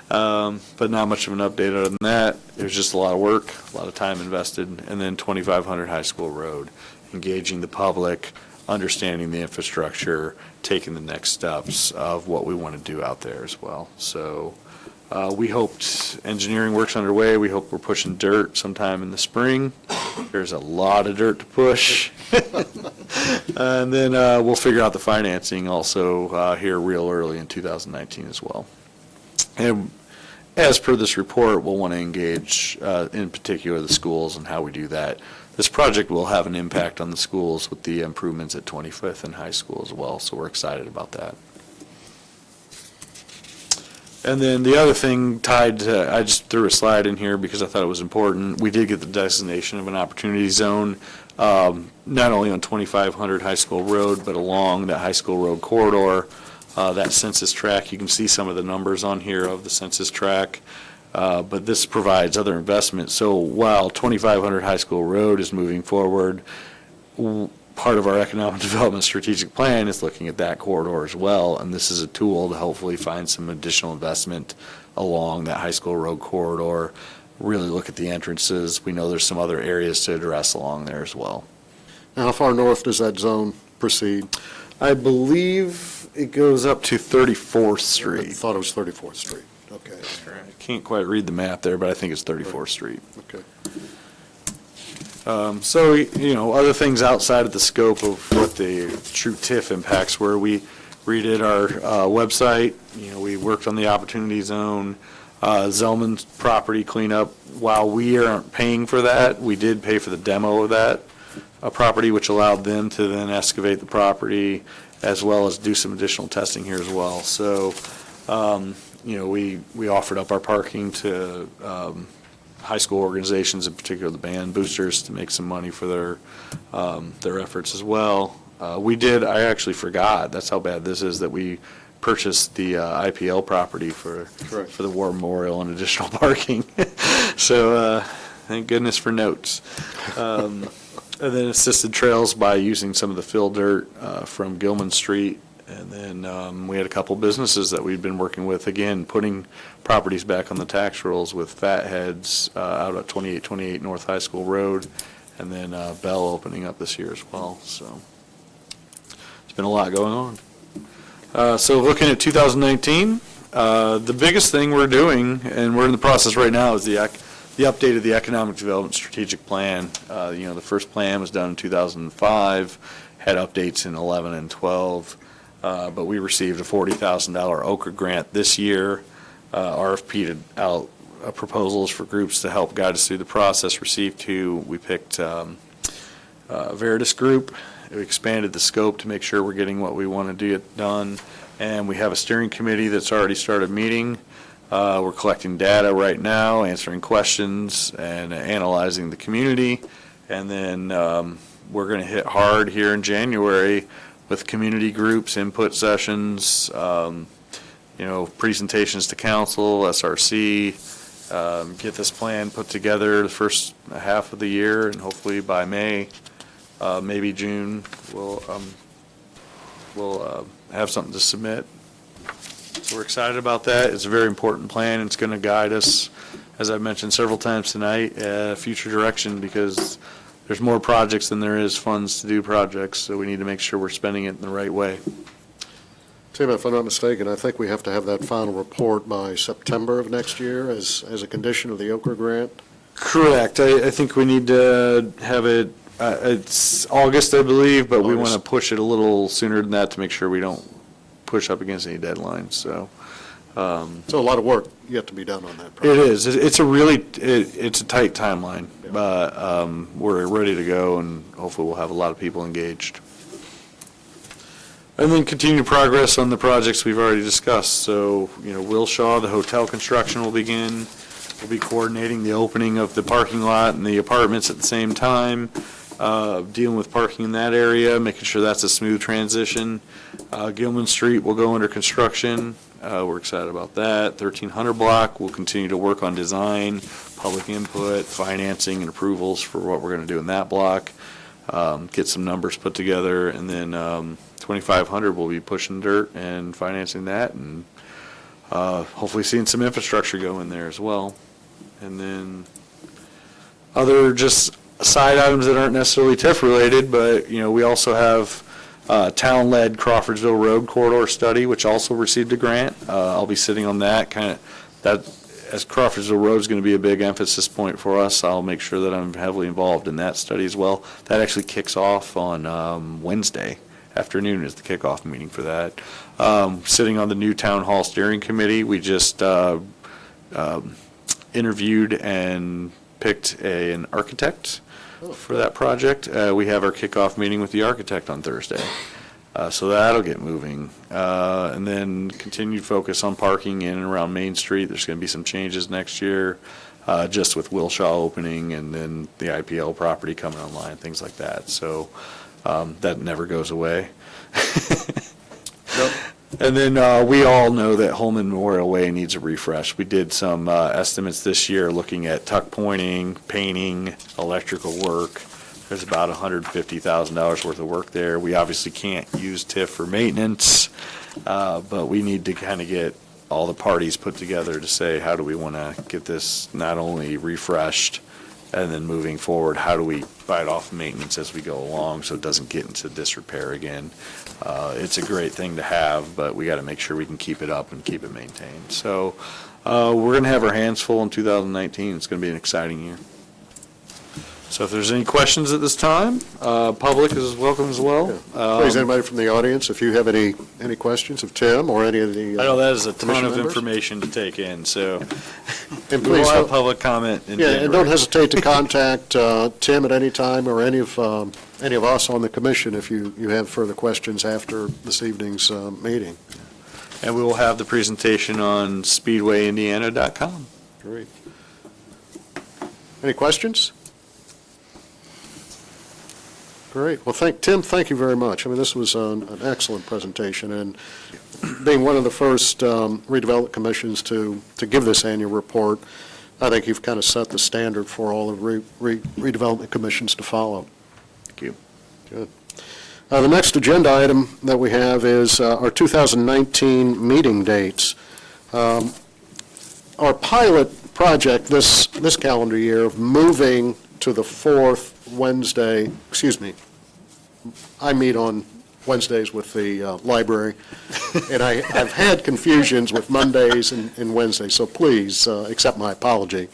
But not much of an update other than that. There's just a lot of work, a lot of time invested. And then 2500 High School Road, engaging the public, understanding the infrastructure, taking the next steps of what we want to do out there as well. So we hoped engineering work's underway. We hope we're pushing dirt sometime in the spring. There's a lot of dirt to push. And then we'll figure out the financing also here real early in 2019 as well. And as per this report, we'll want to engage in particular the schools and how we do that. This project will have an impact on the schools with the improvements at 25th and High School as well, so we're excited about that. And then the other thing tied to, I just threw a slide in here because I thought it was important. We did get the designation of an opportunity zone, not only on 2500 High School Road, but along that High School Road corridor. That census tract, you can see some of the numbers on here of the census tract, but this provides other investment. So while 2500 High School Road is moving forward, part of our economic development strategic plan is looking at that corridor as well, and this is a tool to hopefully find some additional investment along that High School Road corridor, really look at the entrances. We know there's some other areas to address along there as well. Now, how far north does that zone proceed? I believe it goes up to 34th I Street. thought it was 34th Street. Okay. I can't quite read the map there, but I think it's 34th Street. Okay. So, you know, other things outside of the scope of what the true TIF impacts were, we redid our website. You know, we worked on the opportunity zone, Zellman's property cleanup. While we aren't paying for that, we did pay for the demo of that property, which allowed them to then excavate the property as well as do some additional testing here as well. So, you know, we offered up our parking to high school organizations, in particular the band boosters, to make some money for their efforts as well. I actually forgot, that's how bad this is, that we purchased the IPL property for the War Memorial and additional parking. So thank goodness for notes. And then assisted trails by using some of the fill dirt from Gilman Street. And then we had a couple businesses that we'd been working with, again, putting properties back on the tax rolls with Fatheads out at 2828 North High School Road, and then Bell opening up this year as well. So it's been a lot going on. So looking at 2019, the biggest thing we're doing, and we're in the process right now, is the update of the Economic Development Strategic Plan. You know, the first plan was done in 2005, had updates in 11 and 12. But we received a $40,000 Okra grant this year, RFP'd out proposals for groups to help guide us through the process, received 2. We picked Veritas Group. We expanded the scope to make sure we're getting what we want to get done. And we have a steering committee that's already started meeting. We're collecting data right now, answering questions, and analyzing the community. And then we're going to hit hard here in January with community groups, input sessions, you know, presentations to council, SRC, get this plan put together the first half of the year, and hopefully by May, maybe June, we'll have something to submit. So we're excited about that. It's a very important plan. It's going to guide us, as I've mentioned several times tonight, future direction, because there's more projects than there is funds to do projects, so we need to make sure we're spending it in the right way. Tim, if I'm not mistaken, I think we have to have that final report by September of next year as a condition of the Okra grant. Correct. I think we need to have it, it's August, I believe, but we want to August. push it a little sooner than that to make sure we don't push up against any deadlines, so. So a lot of work yet to be done on that It project. is. It's a really, it's a tight timeline, but we're ready to go, and hopefully we'll have a lot of people engaged. And then continue progress on the projects we've already discussed. So, Wilshaw, the hotel construction will begin. We'll be coordinating the opening of the parking lot and the apartments at the same time, dealing with parking in that area, making sure that's a smooth transition. Gilman Street will go under construction. We're excited about that. 1300 block, we'll continue to work on design, public input, financing, and approvals for what we're going to do in that block. Get some numbers put together, and then 2500 we'll be pushing dirt and financing that, and hopefully seeing some infrastructure go in there as well. And then other just side items that aren't necessarily TIF related, but we also have town-led Crawfordsville Road Corridor Study, which also received a grant. I'll be sitting on that, as Crawfordsville Road is going to be a big emphasis point for us. I'll make sure that I'm heavily involved in that study as well. That actually kicks off on Wednesday afternoon is the kickoff meeting for that. Sitting on the new town hall steering committee, we just interviewed and picked an architect for that project. We have our kickoff meeting with the architect on Thursday. So that'll get moving. And then continued focus on parking in and around Main Street. There's going to be some changes next year, just with Wilshaw opening and then the IPL property coming online, things like that. So that never goes away. Nope. And then we all know that Holman Memorial Way needs a refresh. We did some estimates this year looking at tuck pointing, painting, electrical work. There's about $150,000 worth of work there. We obviously can't use TIF for maintenance, but we need to kind of get all the parties put together to say, how do we want to get this not only refreshed, and then moving forward, how do we bite off maintenance as we go along so it doesn't get into disrepair again. It's a great thing to have, but we got to make sure we can keep it up and keep it maintained. So we're going to have our hands full in 2019. It's going to be an exciting year. So if there's any questions at this time, public is welcome as well. Please, anybody from the audience, if you have any questions of Tim or any of the I know that is a ton commission of members? information to take in, so And we will please, have public comment in yeah, and don't January. hesitate to contact Tim at any time or any of us on the commission if you have further questions after this evening's meeting. And we will have the presentation on speedwayindiana.com. Great. Any questions? Great. Well, Tim, thank you very much. I mean, this was an excellent presentation, and being one of the first redevelopment commissions to give this annual report, I think you've kind of set the standard for all of redevelopment commissions to follow. Thank you. Good. The next agenda item that we have is our 2019 meeting dates. Our pilot project this calendar year of moving to the fourth Wednesday, I meet on Wednesdays with the library, and I've had confusions with Mondays and Wednesdays, so please accept my apology.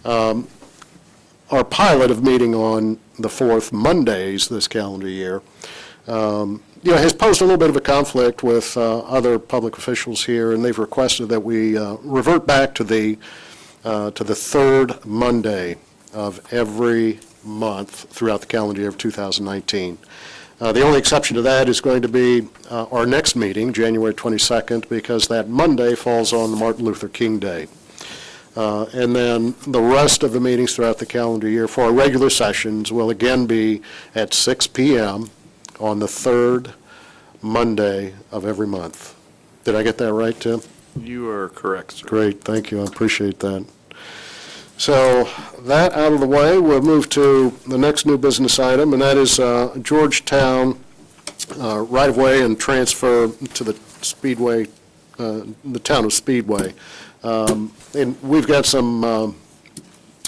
Our pilot of meeting on the fourth Mondays this calendar year, has posed a little bit of a conflict with other public officials here, and they've requested that we revert back to the third Monday of every month throughout the calendar year of 2019. The only exception to that is going to be our next meeting, January 22nd, because that Monday falls on Martin Luther King Day. And then the rest of the meetings throughout the calendar year for our regular sessions will again be at 6 p.m. on the third Monday of every month. Did I get that right, Tim? You are correct, sir. Great, thank you, I appreciate that. So that out of the way, we'll move to the next new business item, and that is Georgetown right-of-way and transfer to the Speedway, the town of Speedway. And we've got some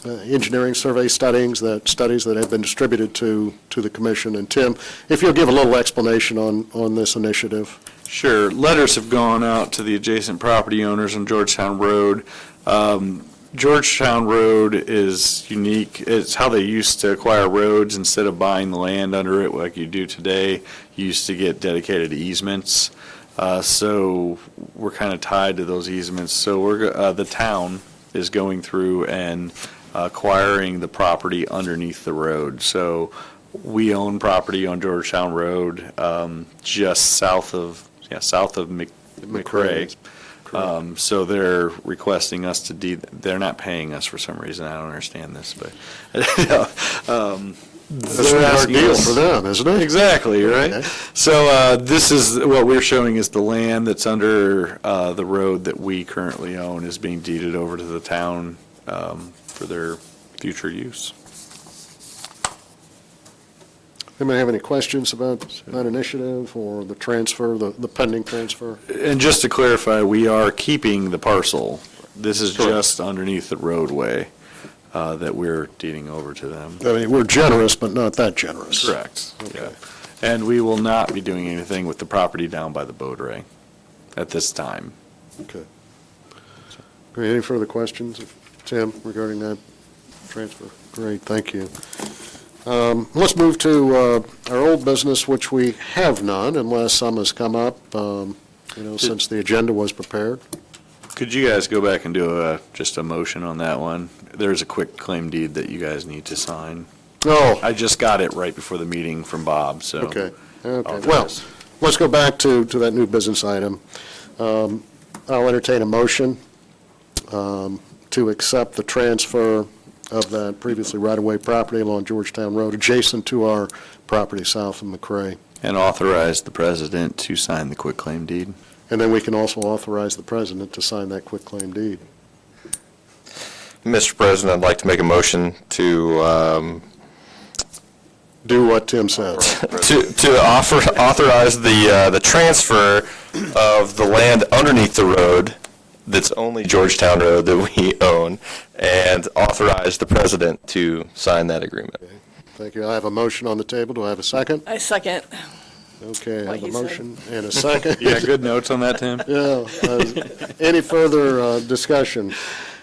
engineering survey studies that have been distributed to the commission. And Tim, if you'll give a little explanation on this initiative. Sure. Letters have gone out to the adjacent property owners on Georgetown Road. Georgetown Road is unique. It's how they used to acquire roads. Instead of buying the land under it like you do today, you used to get dedicated easements. So we're kind of tied to those easements. So the town is going through and acquiring the property underneath the road. So we own property on Georgetown Road, just south of McRae. So they're requesting us to they're not paying us for some reason. I don't understand this, but That's they're a hard asking deal us- for them, isn't it? Exactly, right? Okay. So this is, what we're showing is the land that's under the road that we currently own is being deeded over to the town for their future use. Anybody have any questions about that initiative or the transfer, the pending transfer? And just to clarify, we are keeping the parcel. This is Correct. just underneath the roadway that we're deeding over to them. I mean, we're generous, but not that generous. Correct. Okay. Yeah. And we will not be doing anything with the property down by the boatway at this time. Okay. Great. Any further questions, Tim, regarding that transfer? Great, thank you. Let's move to our old business, which we have none, unless some has come up, since the agenda was prepared. Could you guys go back and do just a motion on that one? There's a quick claim deed that you guys need to sign. Oh, I just got it right before the meeting from Bob, so. okay. Well, Apologize. let's go back to that new business item. I'll entertain a motion to accept the transfer of that previously right-of-way property along Georgetown Road, adjacent to our property south of McRae. And authorize the president to sign the quick claim deed. And then we can also authorize the president to sign that quitclaim deed. Mr. President, I'd like to make a motion to Do what Tim says. authorize the transfer of the land underneath the road that's only Georgetown Road that we own, and authorize the president to sign that agreement. Thank you. I have a motion on the table. Do I have a second? I second. Okay, I What have a he said. motion and a second. Yeah, good notes on that, Tim? Yeah. Any further discussion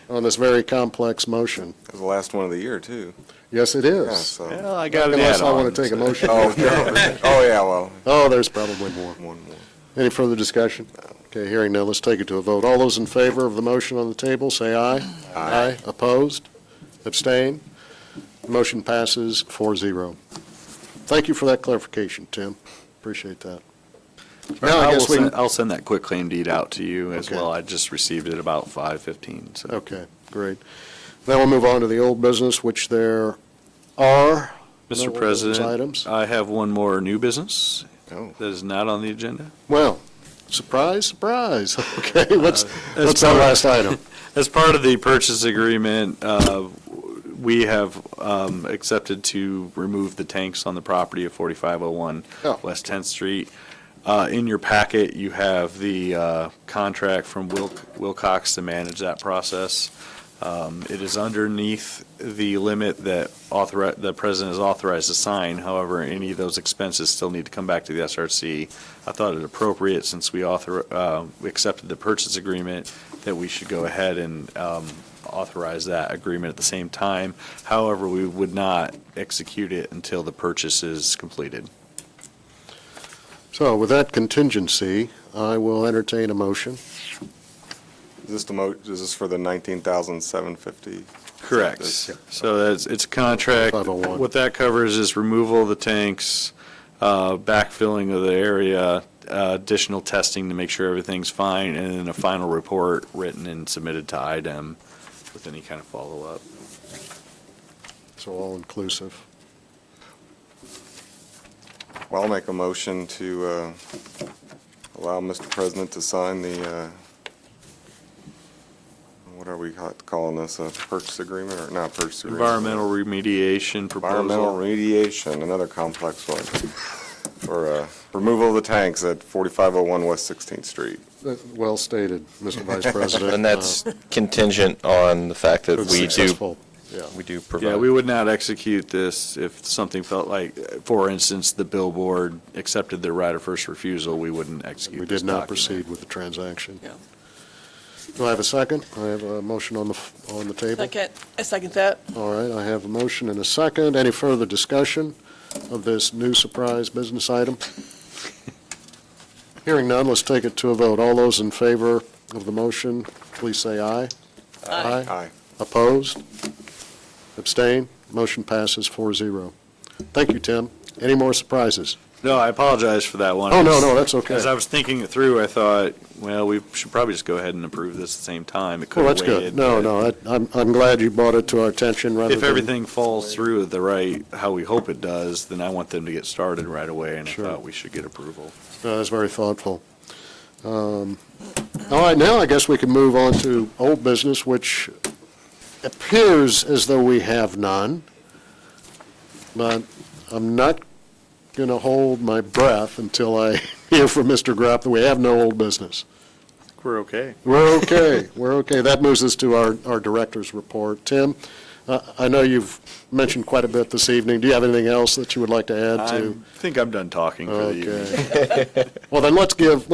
on this very complex motion? It was the last one of the year, too. Yes, it Yeah, is. so. Well, I got an Unless I add-on. want to take a motion. Oh, yeah, well, Oh, there's probably more. one more. Any further discussion? Okay, hearing none, let's take it to a vote. All those in favor of the motion on the table, say aye. Aye. Opposed? Abstain? Motion passes 4-0. Thank you for that clarification, Tim. Appreciate that. Now, I guess we can... I'll send that quick claim deed out to you as Okay. well. I just received it about 5:15, so. Okay, great. Then we'll move on to the old business, which there are no Mr. old business President, items. I have one more new business Oh. that is not on the agenda. Well, surprise, surprise. Okay, what's as our part- last item? As part of the purchase agreement, we have accepted to remove the tanks on the property of 4501 Oh. West 10th Street. In your packet, you have the contract from Wilcox to manage that process. It is underneath the limit that the president is authorized to sign. However, any of those expenses still need to come back to the SRC. I thought it appropriate, since we accepted the purchase agreement, that we should go ahead and authorize that agreement at the same time. However, we would not execute it until the purchase is completed. So with that contingency, I will entertain a motion. Is this for the 19,750? Correct. So it's a contract. 501. What that covers is removal of the tanks, backfilling of the area, additional testing to make sure everything's fine, and then a final report written and submitted to IDEM with any kind of follow-up. So all-inclusive. Well, I'll make a motion to allow Mr. President to sign the, what are we calling this, a purchase agreement or not purchase agreement? Environmental remediation proposal. Environmental remediation, another complex one, for removal of the tanks at 4501 West 16th Street. Well stated, Mr. Vice President. And that's contingent on the fact that we do, Successful, yeah. we do Yeah, provide. we would not execute this if something felt like, for instance, the billboard accepted their right of first refusal, we wouldn't execute We this did not document. proceed with the transaction. Yeah. Do I have a second? I have a motion on the table. Second, I second that. All right, I have a motion and a second. Any further discussion of this new surprise business item? Hearing none, let's take it to a vote. All those in favor of the motion, please say aye. Aye. Aye. Opposed? Abstain? Motion passes 4-0. Thank you, Tim. Any more surprises? No, I apologize for that one. Oh, no, that's okay. As I was thinking it through, I thought, well, we should probably just go ahead and approve this at the same time. It could Well, have that's good. waited, No, but no, I'm glad you brought it to our attention rather than... If everything falls through the right, how we hope it does, then I want them to get started right away, and I Sure. thought we should get approval. That's very thoughtful. All right, now I guess we can move on to old business, which appears as though we have none, but I'm not going to hold my breath until I hear from Mr. Grupp that we have no old business. We're okay. We're okay, we're okay. That moves us to our director's report. Tim, I know you've mentioned quite a bit this evening. Do you have anything else that you would like to add I to? think I'm done talking for the evening. Okay. Well, then let's give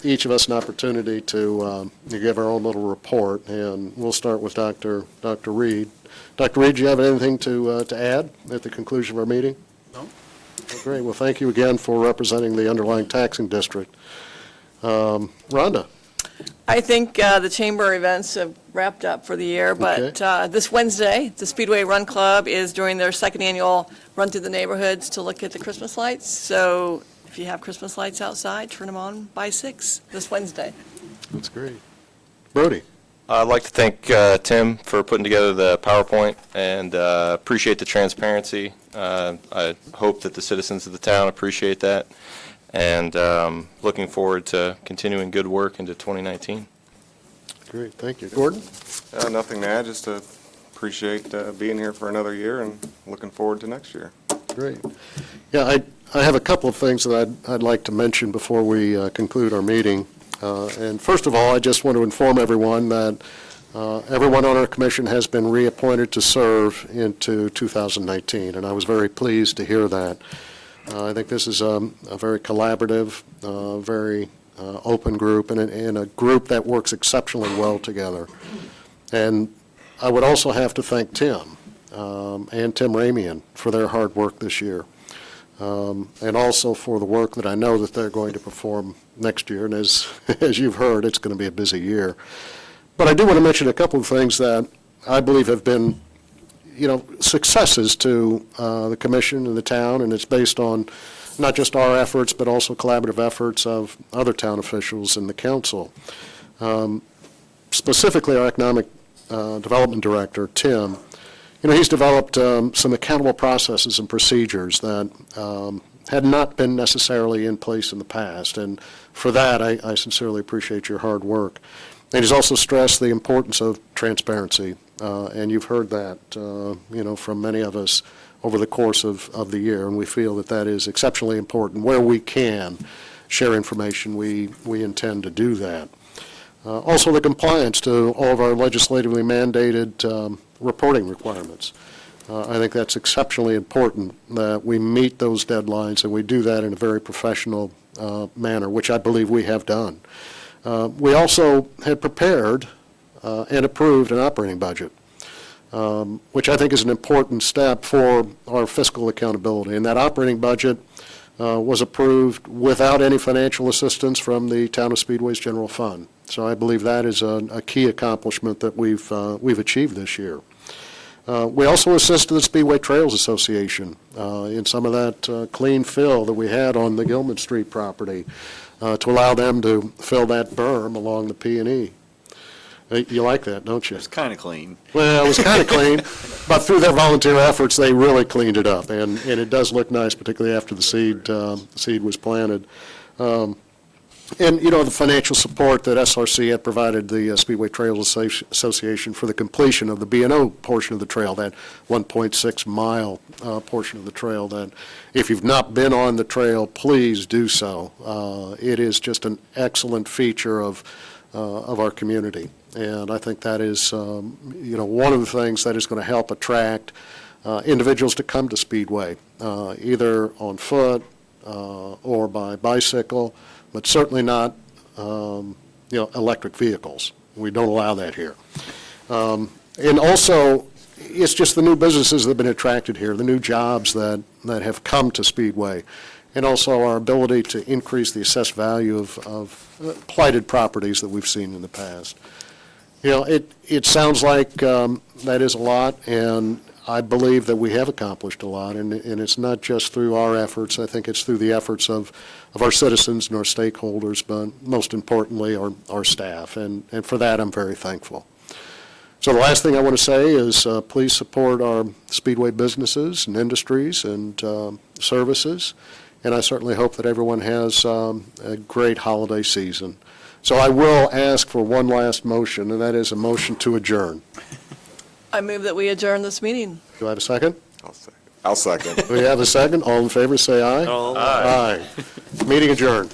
each of us an opportunity to give our own little report, and we'll start with Dr. Reed. Dr. Reed, do you have anything to add at the conclusion of our meeting? No. Great. Well, thank you again for representing the underlying taxing district. Rhonda? I think the chamber events have wrapped up for the year, but this Wednesday, the Speedway Run Club is doing their second annual run through the neighborhoods to look at the Christmas lights. So if you have Christmas lights outside, turn them on by 6 this Wednesday. That's great. Brody? I'd like to thank Tim for putting together the PowerPoint and appreciate the transparency. I hope that the citizens of the town appreciate that, and looking forward to continuing good work into 2019. Great, thank you. Gordon? Nothing to add, just to appreciate being here for another year and looking forward to next year. Great. Yeah, I have a couple of things that I'd like to mention before we conclude our meeting. And first of all, I just want to inform everyone that everyone on our commission has been reappointed to serve into 2019, and I was very pleased to hear that. I think this is a very collaborative, very open group, and a group that works exceptionally well together. And I would also have to thank Tim and Tim Ramian for their hard work this year, and also for the work that I know that they're going to perform next year. And as you've heard, it's going to be a busy year. But I do want to mention a couple of things that I believe have been, successes to the commission and the town, and it's based on not just our efforts, but also collaborative efforts of other town officials and the council. Specifically, our economic development director, Tim, he's developed some accountable processes and procedures that had not been necessarily in place in the past, and for that, I sincerely appreciate your hard work. And he's also stressed the importance of transparency, and you've heard that, from many of us over the course of the year, and we feel that that is exceptionally important. Where we can share information, we intend to do that. Also, the compliance to all of our legislatively mandated reporting requirements. I think that's exceptionally important that we meet those deadlines, and we do that in a very professional manner, which I believe we have done. We also had prepared and approved an operating budget, which I think is an important step for our fiscal accountability. And that operating budget was approved without any financial assistance from the Town of Speedway's general fund. So I believe that is a key accomplishment that we've achieved this year. We also assisted the Speedway Trails Association in some of that clean fill that we had on the Gilman Street property to allow them to fill that berm along the P&E. You like that, don't you? It's kind of clean. Well, it was kind of clean, but through their volunteer efforts, they really cleaned it up, and it does look nice, particularly after the seed was planted. And, you know, the financial support that SRC had provided the Speedway Trails Association for the completion of the B&O portion of the trail, that 1.6-mile portion of the trail, that if you've not been on the trail, please do so. It is just an excellent feature of our community. And I think that is, you know, one of the things that is going to help attract individuals to come to Speedway, either on foot or by bicycle, but certainly not, you know, electric vehicles. We don't allow that here. And also, it's just the new businesses that have been attracted here, the new jobs that have come to Speedway, and also our ability to increase the assessed value of blighted properties that we've seen in the past. You know, it sounds like that is a lot, and I believe that we have accomplished a lot, and it's not just through our efforts. I think it's through the efforts of our citizens and our stakeholders, but most importantly, our staff, and for that, I'm very thankful. So the last thing I want to say is please support our Speedway businesses and industries and services, and I certainly hope that everyone has a great holiday season. So I will ask for one last motion, and that is a motion to adjourn. I move that we adjourn this meeting. Do I have a second? I'll second. We have a second. All in favor, say aye. Aye. Aye. Meeting adjourned.